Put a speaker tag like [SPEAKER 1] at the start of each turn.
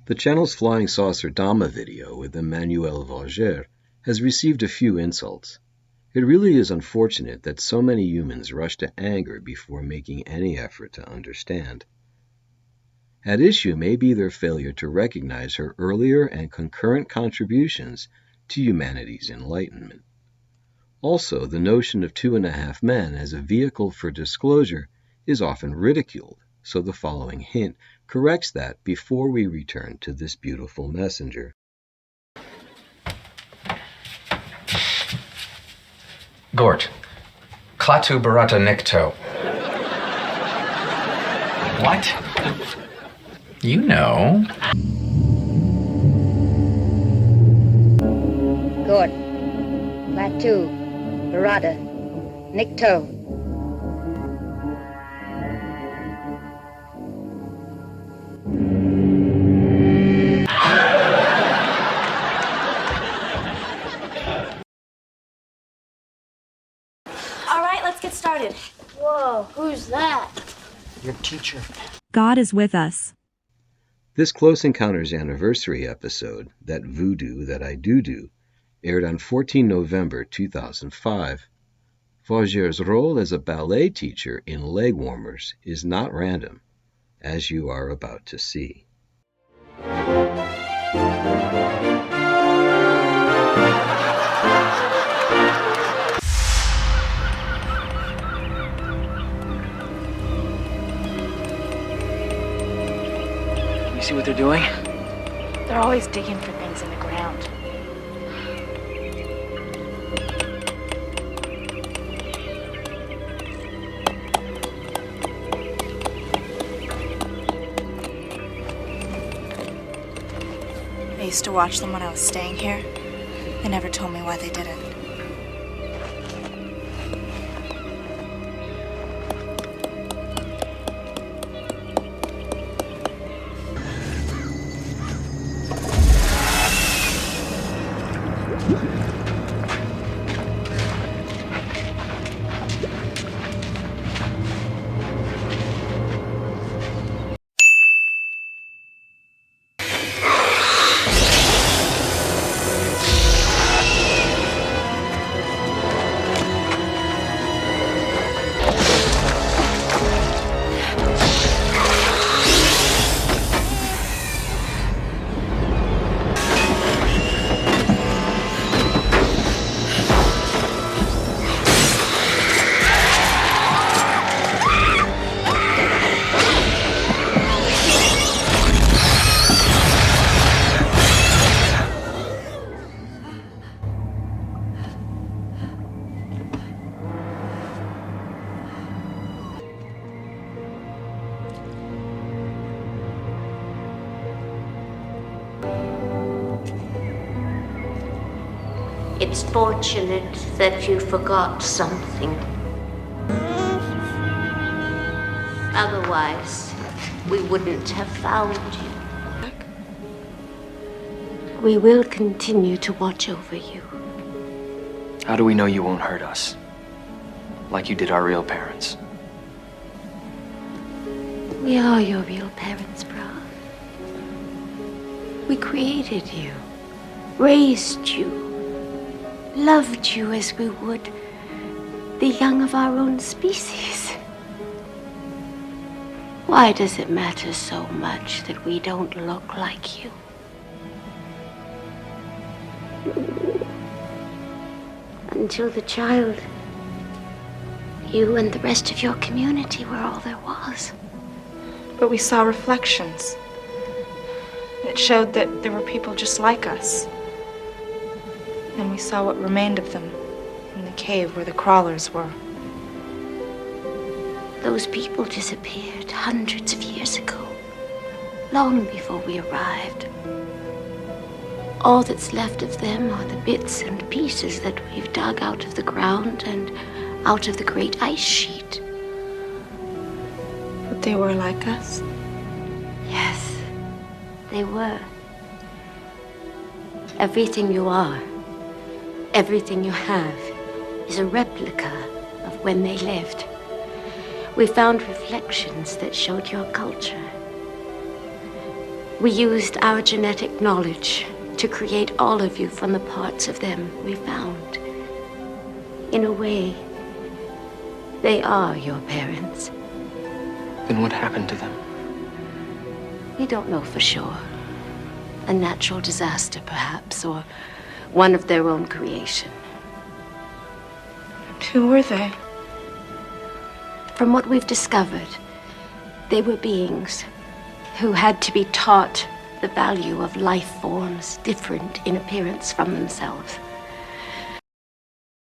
[SPEAKER 1] The channel's Flying Saucer Dama video with Emmanuelle Vaughier has received a few insults. It really is unfortunate that so many humans rush to anger before making any effort to understand. At issue may be their failure to recognize her earlier and concurrent contributions to humanity's enlightenment. Also, the notion of 2.5 Men as a vehicle for disclosure is often ridiculed, so the following hint corrects that before we return to this beautiful messenger.
[SPEAKER 2] Gort. Klaatu Barata Nikto. What? You know.
[SPEAKER 3] Gort. Klaatu Barata Nikto.
[SPEAKER 4] Let's get started.
[SPEAKER 5] Whoa, who's that?
[SPEAKER 6] Your teacher.
[SPEAKER 7] God is with us.
[SPEAKER 1] This Close Encounters anniversary episode, That Voodoo That I Do, aired on 14 November 2005. Vaughier's role as a ballet teacher in Leg Warmers is not random, as you are about to see.
[SPEAKER 6] You see what they're doing?
[SPEAKER 4] They're always digging for things in the ground. I used to watch them when I was staying here. They never told me why they did it.
[SPEAKER 5] It's fortunate that you forgot something. Otherwise, we wouldn't have found you. We will continue to watch over you.
[SPEAKER 6] How do we know you won't hurt us? Like you did our real parents.
[SPEAKER 5] We are your real parents, bro. We created you, raised you, loved you as we would the young of our own species. Why does it matter so much that we don't look like you? Until the child, you and the rest of your community were all there was.
[SPEAKER 4] But we saw reflections. It showed that there were people just like us. And we saw what remained of them in the cave where the crawlers were.
[SPEAKER 5] Those people disappeared hundreds of years ago, long before we arrived. All that's left of them are the bits and pieces that we've dug out of the ground and out of the great ice sheet.
[SPEAKER 4] But they were like us?
[SPEAKER 5] Yes, they were. Everything you are, everything you have, is a replica of when they lived. We found reflections that showed your culture. We used our genetic knowledge to create all of you from the parts of them we found. In a way, they are your parents.
[SPEAKER 6] Then what happened to them?
[SPEAKER 5] We don't know for sure. A natural disaster, perhaps, or one of their own creation.
[SPEAKER 4] And who were they?
[SPEAKER 5] From what we've discovered, they were beings who had to be taught the value of life forms different in appearance from themselves.